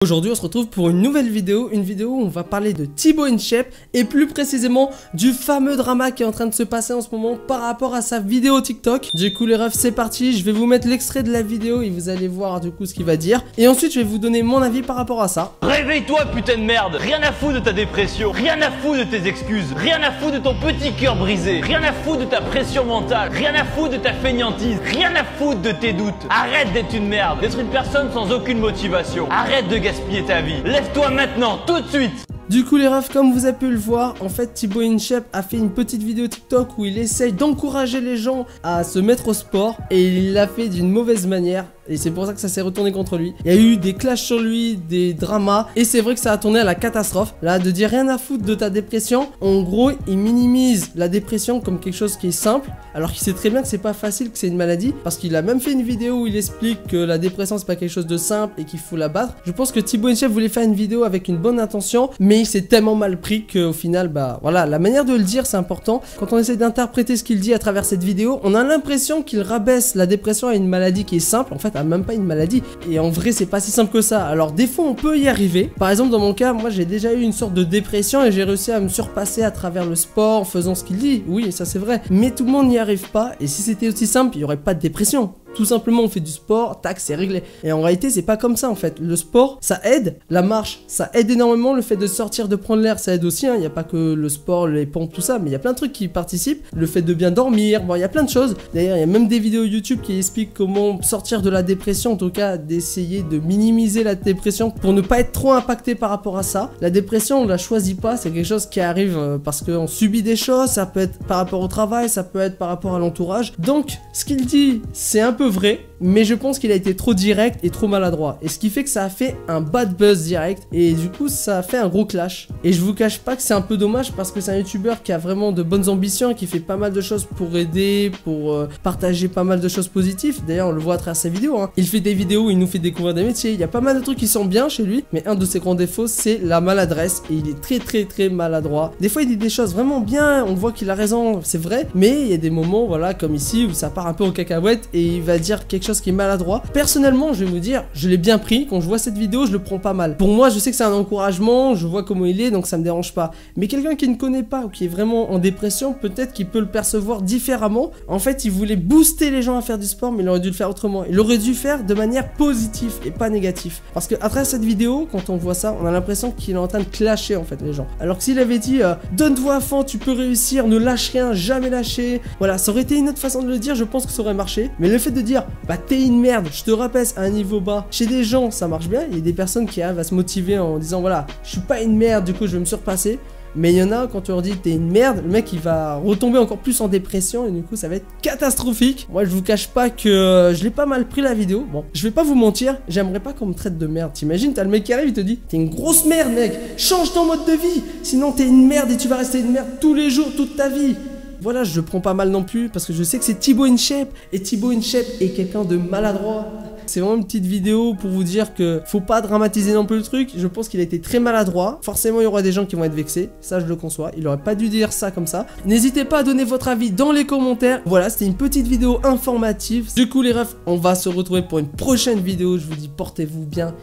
Aujourd'hui on se retrouve pour une nouvelle vidéo, où on va parler de Thibaut InShape et plus précisément du fameux drama qui est en train de se passer en ce moment par rapport à sa vidéo TikTok. Du coup les refs c'est parti, je vais vous mettre l'extrait de la vidéo et vous allez voir du coup ce qu'il va dire. Et ensuite je vais vous donner mon avis par rapport à ça. Réveille-toi putain de merde, rien à foutre de ta dépression, rien à foutre de tes excuses, rien à foutre de ton petit cœur brisé, rien à foutre de ta pression mentale, rien à foutre de ta feignantise, rien à foutre de tes doutes. Arrête d'être une merde, d'être une personne sans aucune motivation, arrête de gaspiller ta vie. Lève-toi maintenant, tout de suite. Du coup les refs, comme vous avez pu le voir, en fait Thibaut InShape a fait une petite vidéo TikTok où il essaye d'encourager les gens à se mettre au sport et il l'a fait d'une mauvaise manière. Et c'est pour ça que ça s'est retourné contre lui. Il y a eu des clashs sur lui, des dramas. Et c'est vrai que ça a tourné à la catastrophe. Là, de dire rien à foutre de ta dépression. En gros, il minimise la dépression comme quelque chose qui est simple. Alors qu'il sait très bien que c'est pas facile, que c'est une maladie. Parce qu'il a même fait une vidéo où il explique que la dépression c'est pas quelque chose de simple et qu'il faut la battre. Je pense que Thibaut InShape voulait faire une vidéo avec une bonne intention. Mais il s'est tellement mal pris qu'au final, bah voilà, la manière de le dire c'est important. Quand on essaie d'interpréter ce qu'il dit à travers cette vidéo, on a l'impression qu'il rabaisse la dépression à une maladie qui est simple. En fait, même pas une maladie, et en vrai c'est pas si simple que ça. Alors des fois on peut y arriver, par exemple dans mon cas, moi j'ai déjà eu une sorte de dépression et j'ai réussi à me surpasser à travers le sport en faisant ce qu'il dit, oui ça c'est vrai, mais tout le monde n'y arrive pas, et si c'était aussi simple il y aurait pas de dépression. Tout simplement on fait du sport, tac c'est réglé. Et en réalité c'est pas comme ça en fait. Le sport ça aide, la marche ça aide énormément, le fait de sortir, de prendre l'air ça aide aussi, hein. Il n'y a pas que le sport, les pompes, tout ça, mais il y a plein de trucs qui participent. Le fait de bien dormir, bon il y a plein de choses. D'ailleurs il y a même des vidéos YouTube qui expliquent comment sortir de la dépression, en tout cas d'essayer de minimiser la dépression pour ne pas être trop impacté par rapport à ça. La dépression on la choisit pas, c'est quelque chose qui arrive parce qu'on subit des choses, ça peut être par rapport au travail, ça peut être par rapport à l'entourage. Donc ce qu'il dit c'est un peu vrai, mais je pense qu'il a été trop direct et trop maladroit, et ce qui fait que ça a fait un bad buzz direct, et du coup ça a fait un gros clash. Et je vous cache pas que c'est un peu dommage parce que c'est un youtubeur qui a vraiment de bonnes ambitions, qui fait pas mal de choses pour aider, pour partager pas mal de choses positives. D'ailleurs on le voit à travers ses vidéos, hein. Il fait des vidéos où il nous fait découvrir des métiers, il y a pas mal de trucs qui sont bien chez lui, mais un de ses grands défauts c'est la maladresse, et il est très maladroit. Des fois il dit des choses vraiment bien, on voit qu'il a raison, c'est vrai, mais il y a des moments voilà comme ici où ça part un peu en cacahuète et il va dire quelque chose qui est maladroit. Personnellement je vais vous dire, je l'ai bien pris, quand je vois cette vidéo je le prends pas mal. Pour moi je sais que c'est un encouragement, je vois comment il est, donc ça me dérange pas. Mais quelqu'un qui ne connaît pas ou qui est vraiment en dépression, peut-être qu'il peut le percevoir différemment. En fait il voulait booster les gens à faire du sport, mais il aurait dû le faire autrement. Il aurait dû faire de manière positive et pas négative. Parce que à travers cette vidéo, quand on voit ça, on a l'impression qu'il est en train de clasher en fait les gens. Alors que s'il avait dit donne-toi à fond, tu peux réussir, ne lâche rien, jamais lâcher. Voilà, ça aurait été une autre façon de le dire, je pense que ça aurait marché. Mais le fait de dire bah t'es une merde, je te rabaisse à un niveau bas, chez des gens ça marche bien. Il y a des personnes qui arrivent à se motiver en disant voilà, je suis pas une merde, du coup je vais me surpasser. Mais il y en a, quand tu leur dis t'es une merde, le mec il va retomber encore plus en dépression et du coup ça va être catastrophique. Moi je vous cache pas que je l'ai pas mal pris la vidéo. Bon, je vais pas vous mentir, j'aimerais pas qu'on me traite de merde. T'imagines, t'as le mec qui arrive, il te dit t'es une grosse merde mec, change ton mode de vie, sinon t'es une merde et tu vas rester une merde tous les jours, toute ta vie. Voilà, je le prends pas mal non plus parce que je sais que c'est Thibaut InShape et Thibaut InShape est quelqu'un de maladroit. C'est vraiment une petite vidéo pour vous dire que faut pas dramatiser non plus le truc. Je pense qu'il a été très maladroit. Forcément il y aura des gens qui vont être vexés, ça je le conçois. Il aurait pas dû dire ça comme ça. N'hésitez pas à donner votre avis dans les commentaires. Voilà, c'était une petite vidéo informative. Du coup les refs, on va se retrouver pour une prochaine vidéo. Je vous dis portez-vous bien.